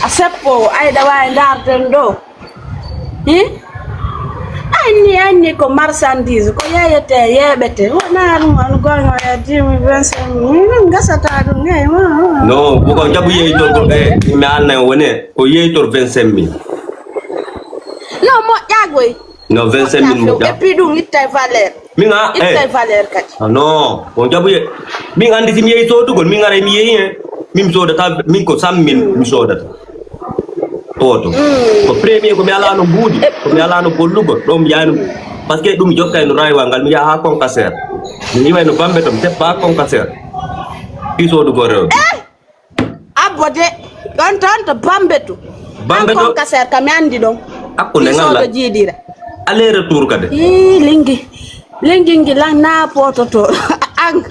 seppo ay da way darten do anni ko marchandise ko yeyete yebete wona dum an gonga ya dimi 25 gasata dum ngay no ko jabu yeytor ko mi alna wone ko yeytor 25000 no mo jagoy no 25000 mo et puis dum ittay valeur minga ittay valeur kati no ko jabu ye min andi tim yeyi to dugol min ngara mi yeyi min sodata min ko 100000 mi sodata toto ko premier ko mi ala no buudi ko mi ala no gollugo do mi yaanu parce que dum jokkay no raywa ngal mi ya ha kon kaser mi yiway no bambe to teppa kon kaser iso do go rew abode don tan to bambe to kon kaser kam andi don akko ne ngala so jidira aller retour kade lingi ngi lang na poto to ang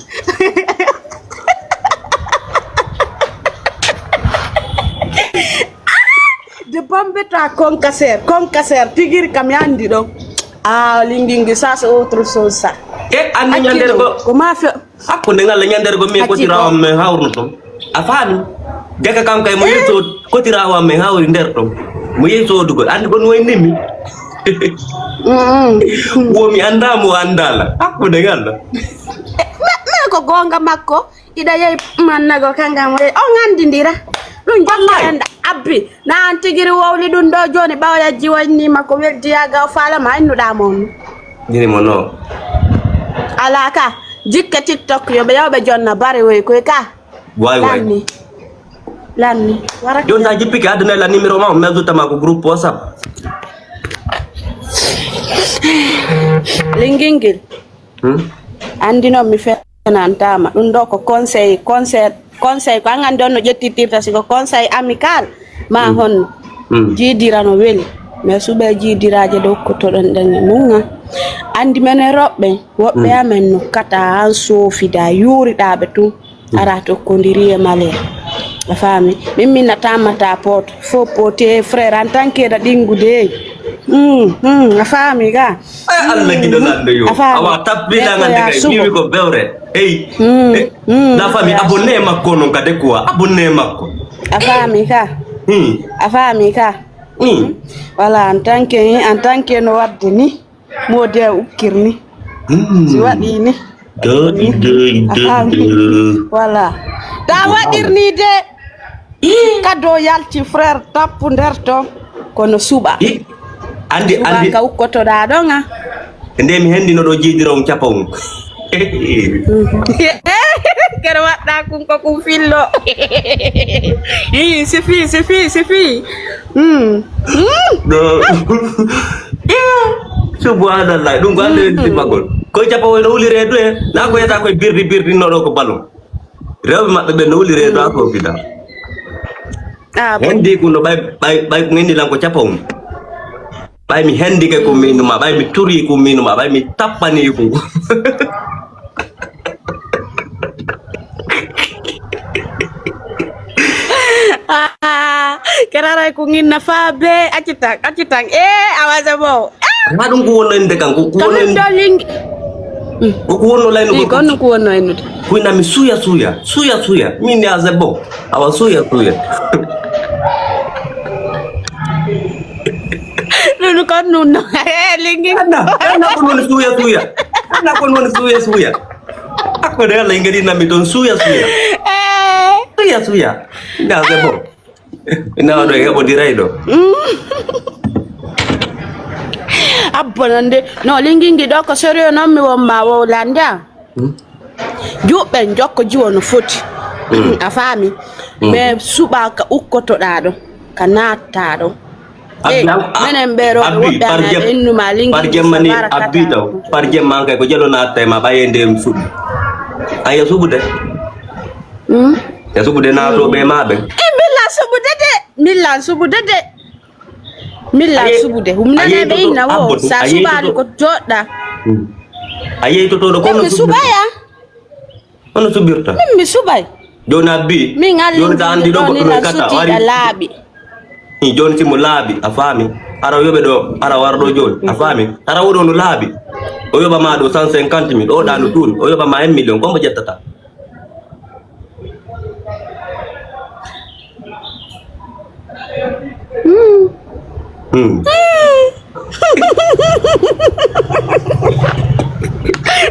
de bambeta con caser tigir kam yandi do lingi ça c'est autre chose ça andi nyander ko ma fe akko ne ngala nyander go me ko tirawam me hawru to afani deka kam kay mo yeto ko tirawam me hawri nder to mo yeto dugo andi gon way nimi wo mi anda mo andala akko ne ngala me ko gonga makko ida yey man nago kanga mo o ngandindira dun jamma abbi na antigiri wawli dun do joni bawla jiwani mako weldi yaga fala ma innuda mon dini mono alaka jikka tiktok yo be yawbe jonna bari way koy ka way lanni wara jonna jippi ka adna la numero ma mezu tama ko groupe whatsapp lingingil andino mi fenantama dun do ko conseil ko angan don no jettitirta siko conseil amical ma hon jidirano weli mais sube jidiraje do ko to don den munga andi men robbe wobbe amen no kata an sofida yurida be tu ara to kondiri e male la fami mimmi na tamata pot fo poté frère en tant que da dingude la fami ga Allah gido lando yo awa tabbila ngande kay mi ko bewre la fami abonné makko non kade quoi abonné makko afami ka voilà en tant que no wadde ni modi ukirni si wadi ni voilà da wadirni de kado yalti frère tappu nder to kono suba andi ka ukkoto da donga ndemi hendino do jidira on capawum kero wadda kun ko kun fillo sifi subhanallah dum gande timagol ko capawo no wuli redo na ko yata ko birdi no do ko balum rewbe mabbe be no wuli redo ko bida hendi ko no bay ko ngendi lan ko capawum bay mi hendi ke ko minuma bay mi turi ko minuma bay mi tappani ko kerara ko nginna fabe acitang awaza bo madum ko wono ende kan ko wono ko wono lay no ko wono en ko na mi suya min ya zebo awa suya nunu kan nunu lingi na ko wono suya ako de la ingeri na mi don suya na zebo na do e bodiray do abonande no lingingi do ko soriyo non mi won ma wo landa jubbe jokko jiwo no foti a fami be suba ka ukkoto dado ka natta do menen bero wobbe ana ennu ma lingingi parjemani abito parjemman kay ko jelo natta ma bayende subi aya subude ya subude na to be mabe Milla subude humnane be ina wo sa subali ko jodda ayi to do ko no subaya ono subirta mi subay jona bi jona andi do ko kata wari labi ni joni timo labi afami ara yobe do ara wardo joni afami ara wodo no labi o yoba ma do 150,000 o da no dul o yoba ma 1 million ko mo jettata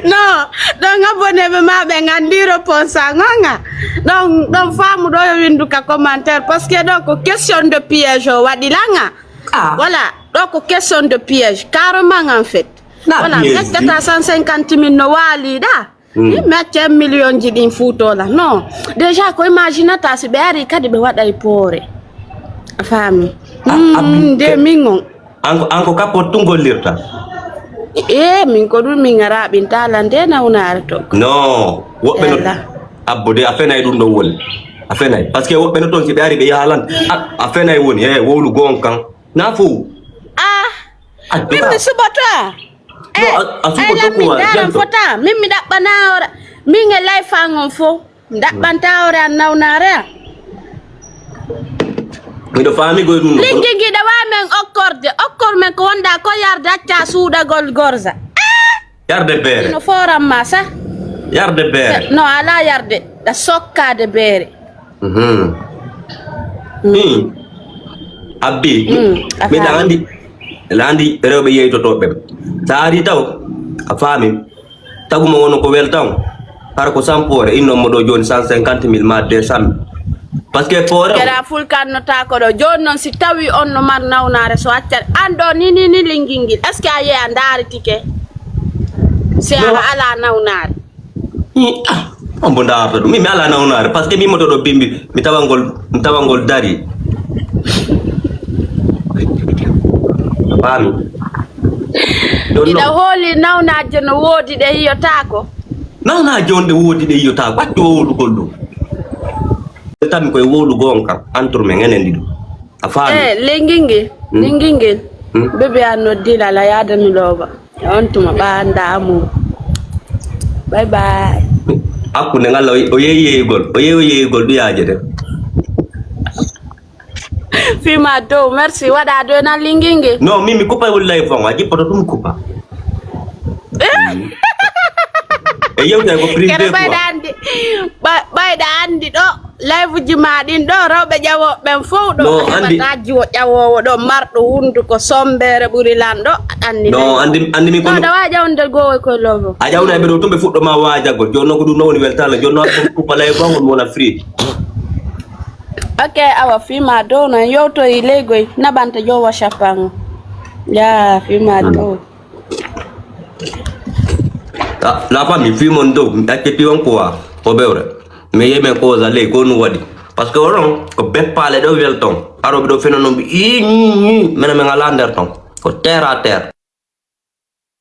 No, don't abonne be ma be ngandiro ponsa nganga. Don't famu do winduka commentaire parce que donc question de piège wadilanga. Voilà, donc question de piège carrément en fait. Voilà, est-ce que t'as 150 000 no wali da? Ni mettre 1 million jidin futo la. Non, déjà ko imagine ta si be ari kadi be wada ipore. Fami. De mingon. Anko kapotungo lirta. Min ko dum min ngara bin talande na unar to. No, wo be no abode afena idum do wol. Afena parce que wo be no ton ci be ari be yalan. Afena woni wolu gonkan. Na fu. Mimi subota. Asubo ko wa. Dalam fota, mimi dak banaora. Minge life angon fo. Dak bantaora na unare. Mido fami go dum. Lingi da wa men okkor men ko wonda ko yarda ta suuda gol gorza. Yarde bere. No foram masa. Yarde bere. No ala yarde da sokka de bere. Abbi. Mi landi rewbe yeyto tobe. Taari taw afami taguma wono ko weltaw har ko sampore inno modo joni 150 000 ma 200 parce que pour era ful kan no ta ko do joni non si tawi on no mar nawnare so acca ando ni lingingil est ce que aye andari tike c'est ala nawnare on bo ndardo mi ala nawnare parce que mi moto do bimbi mi tawangol dari fami ida holi nawna jono wodi de yotako nawna jonde wodi de yotako watto wolu goldo tan koy wolu gonka antur me ngenen didu afami lingingil bebe anno dila la yada mi loba on tuma banda amu bye bye akune ngalo o yeye gol bi ajede Fima do merci wada do na lingingi no mimi kupa wallahi fon waji poto dum kupa yow tay ko pride ko bayda andi do live jima din do rewbe jawo ben fo do ta jiwo jawo do mardo hundu ko sombere buri lando andi no andi mi ko da waja on del go ko lobo a jawna be do tumbe fuddo ma waja go jonno ko dum no woni weltala jonno ko kupa lay fon wona free. Okay, awa Fima do na yoto ilego na banta jowa shapang. Ya Fima do. La pa mi Fima ndo aketi on ko o bewre. Me yeme ko za le ko nu wadi. Parce que oron ko be pale do welton. Aro do fenono bi mena me ngalander ton. Ko terre à terre.